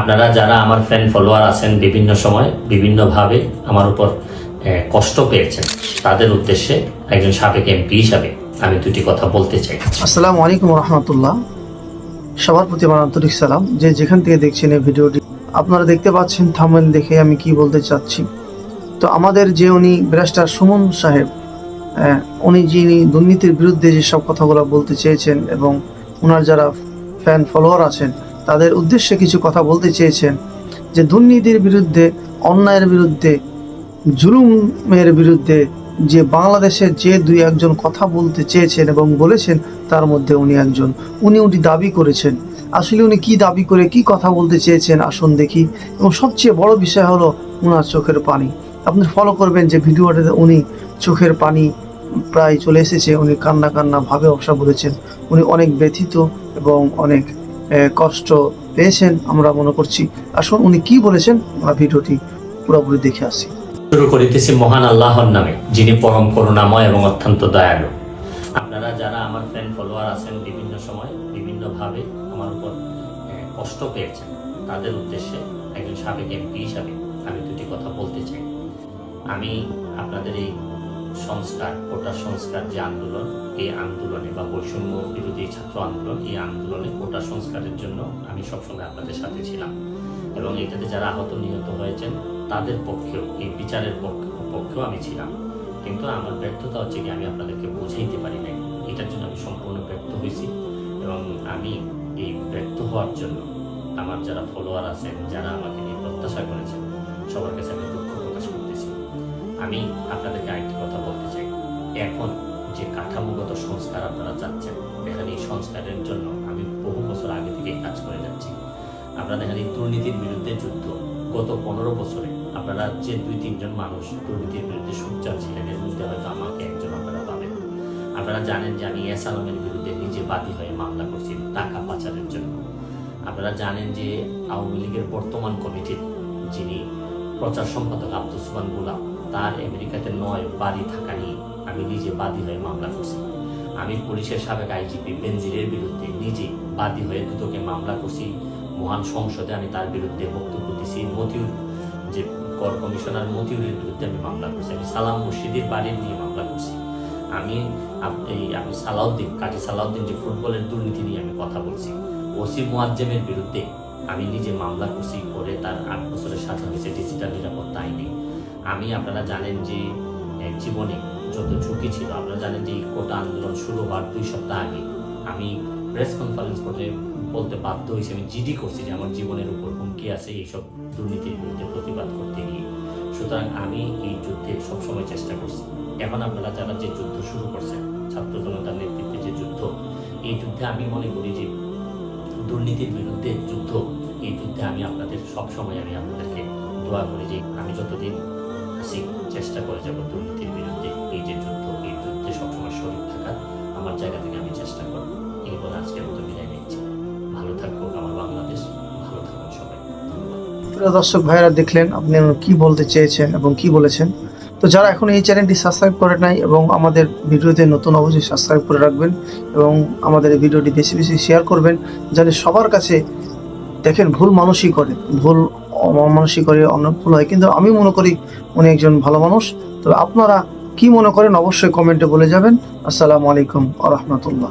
আপনারা যারা আমার ফ্যান ফলোয়ার আছেন বিভিন্ন সময় বিভিন্নভাবে আমার উপর কষ্ট পেয়েছেন, তাদের উদ্দেশ্যে একজন সাবেক এমপি হিসাবে আমি দুটি কথা বলতে চাই। আসসালামু আলাইকুম রহমতুল্লাহ। সবার প্রতি আমার আন্তরিক সালাম। যে যেখান থেকে দেখছেন এই ভিডিওটি, আপনারা দেখতে পাচ্ছেন থাম্বনেল দেখে আমি কি বলতে চাচ্ছি। তো আমাদের যে উনি ব্যারিস্টার সুমন সাহেব, উনি যিনি দুর্নীতির বিরুদ্ধে যেসব কথাগুলো বলতে চেয়েছেন এবং ওনার যারা ফ্যান ফলোয়ার আছেন তাদের উদ্দেশ্যে কিছু কথা বলতে চেয়েছেন, যে দুর্নীতির বিরুদ্ধে, অন্যায়ের বিরুদ্ধে, জুলুমের বিরুদ্ধে যে বাংলাদেশের যে দুই একজন কথা বলতে চেয়েছেন এবং বলেছেন, তার মধ্যে উনি একজন। উনি দাবি করেছেন। আসলে উনি কি দাবি করে কি কথা বলতে চেয়েছেন আসুন দেখি। এবং সবচেয়ে বড় বিষয় হলো ওনার চোখের পানি। আপনি ফলো করবেন যে ভিডিওটাতে উনি চোখের পানি প্রায় চলে এসেছে। উনি কান্না কান্না ভাবে অবসা বলেছেন। উনি অনেক ব্যথিত এবং অনেক কষ্ট পেয়েছেন আমরা মনে করছি। আসুন উনি কি বলেছেন আমরা ভিডিওটি পুরোপুরি দেখে আসি। শুরু করিতেছি মহান আল্লাহর নামে, যিনি পরম করুণাময় এবং অত্যন্ত দয়ালু। আপনারা যারা আমার ফ্যান ফলোয়ার আছেন বিভিন্ন সময় বিভিন্নভাবে আমার উপর কষ্ট পেয়েছেন, তাদের উদ্দেশ্যে একজন সাবেক এমপি হিসাবে আমি দুটি কথা বলতে চাই। আমি আপনাদের এই সংস্কার, কোটা সংস্কার যে আন্দোলন, এই আন্দোলনে বা বৈষম্য বিরোধী ছাত্র আন্দোলন, এই আন্দোলনে কোটা সংস্কারের জন্য আমি সবসময় আপনাদের সাথে ছিলাম এবং এটাতে যারা আহত নিহত হয়েছেন তাদের পক্ষেও, এই বিচারের পক্ষেও আমি ছিলাম। কিন্তু আমার ব্যর্থতা হচ্ছে কি, আমি আপনাদেরকে বুঝাইতে পারি নাই। এটার জন্য আমি সম্পূর্ণ ব্যর্থ হয়েছি এবং আমি এই ব্যর্থ হওয়ার জন্য আমার যারা ফলোয়ার আছেন, যারা আমাকে নিয়ে প্রত্যাশা করেছেন, সবার কাছে আমি দুঃখ প্রকাশ করতেছি। আমি আপনাদেরকে আরেকটি কথা বলতে চাই। এখন যে কাঠামোগত সংস্কার আপনারা চাচ্ছেন, দেখেন এই সংস্কারের জন্য আমি বহু বছর আগে থেকে কাজ করে যাচ্ছি। আপনারা দেখেন এই দুর্নীতির বিরুদ্ধে যুদ্ধ গত 15 বছরে আপনারা যে 2-3 জন মানুষ দুর্নীতির বিরুদ্ধে সোচ্চার ছিলেন, এর মধ্যে হয়তো আমাকে একজন আপনারা পাবেন। আপনারা জানেন যে আমি এস আলমের বিরুদ্ধে নিজে বাদী হয়ে মামলা করছি টাকা পাচারের জন্য। আপনারা জানেন যে আওয়ামী লীগের বর্তমান কমিটির যিনি প্রচার সম্পাদক আব্দুসমান গোলাম, তার আমেরিকাতে 9 বাড়ি থাকা নিয়ে আমি নিজে বাদী হয়ে মামলা করছি। আমি পুলিশের সাবেক আইজিপি বেনজিরের বিরুদ্ধে নিজে বাদী হয়ে দুদকে মামলা করছি। মহান সংসদে আমি তার বিরুদ্ধে বক্তব্য দিছি। মতিউর যে কর কমিশনার মতিউরের বিরুদ্ধে আমি মামলা করছি। আমি সালাম মুর্শিদের বাড়ির নিয়ে মামলা করছি। আমি সালাউদ্দিন, কাজী সালাউদ্দিন যে ফুটবলের দুর্নীতি নিয়ে আমি কথা বলছি। ওসি মুয়াজ্জেমের বিরুদ্ধে আমি নিজে মামলা করছি, করে তার 8 বছরের সাজা হয়েছে ডিজিটাল নিরাপত্তা আইনে। আপনারা জানেন যে জীবনে যত ঝুঁকি ছিল, আপনারা জানেন যে কোটা আন্দোলন শুরু হওয়ার 2 সপ্তাহ আগে আমি প্রেস কনফারেন্স করে বলতে বাধ্য হয়েছি, আমি জিডি করছি যে আমার জীবনের উপর হুমকি আছে এইসব দুর্নীতির বিরুদ্ধে প্রতিবাদ করতে গিয়ে। সুতরাং আমি এই যুদ্ধে সবসময় চেষ্টা করছি। এখন আপনারা যারা যে যুদ্ধ শুরু করছেন, ছাত্র জনতার নেতৃত্বে যে যুদ্ধ, এই যুদ্ধে আমি মনে করি যে দুর্নীতির বিরুদ্ধে যুদ্ধ, এই যুদ্ধে আমি আপনাদের সবসময় আমি আপনাদেরকে দোয়া করি যে আমি যতদিন আছি চেষ্টা করে যাব দুর্নীতির বিরুদ্ধে এই যে যুদ্ধ, এই যুদ্ধে সবসময় শরীর থাকার আমার জায়গা থেকে আমি চেষ্টা করব। এই বলে আজকের মতো বিদায় নিচ্ছি। ভালো থাকবো আমার বাংলাদেশ, ভালো থাকুন সবাই। প্রিয় দর্শক ভাইয়েরা, দেখলেন আপনি কি বলতে চেয়েছেন এবং কি বলেছেন। তো যারা এখন এই চ্যানেলটি সাবস্ক্রাইব করে নাই এবং আমাদের ভিডিওতে নতুন, অবশ্যই সাবস্ক্রাইব করে রাখবেন এবং আমাদের এই ভিডিওটি বেশি বেশি শেয়ার করবেন, যাতে সবার কাছে। দেখেন ভুল মানুষই করে, ভুল মানুষই করে, অনেক ভুল হয়, কিন্তু আমি মনে করি উনি একজন ভালো মানুষ। তবে আপনারা কি মনে করেন অবশ্যই কমেন্টে বলে যাবেন। আসসালামু আলাইকুম ওয়া রাহমাতুল্লাহ।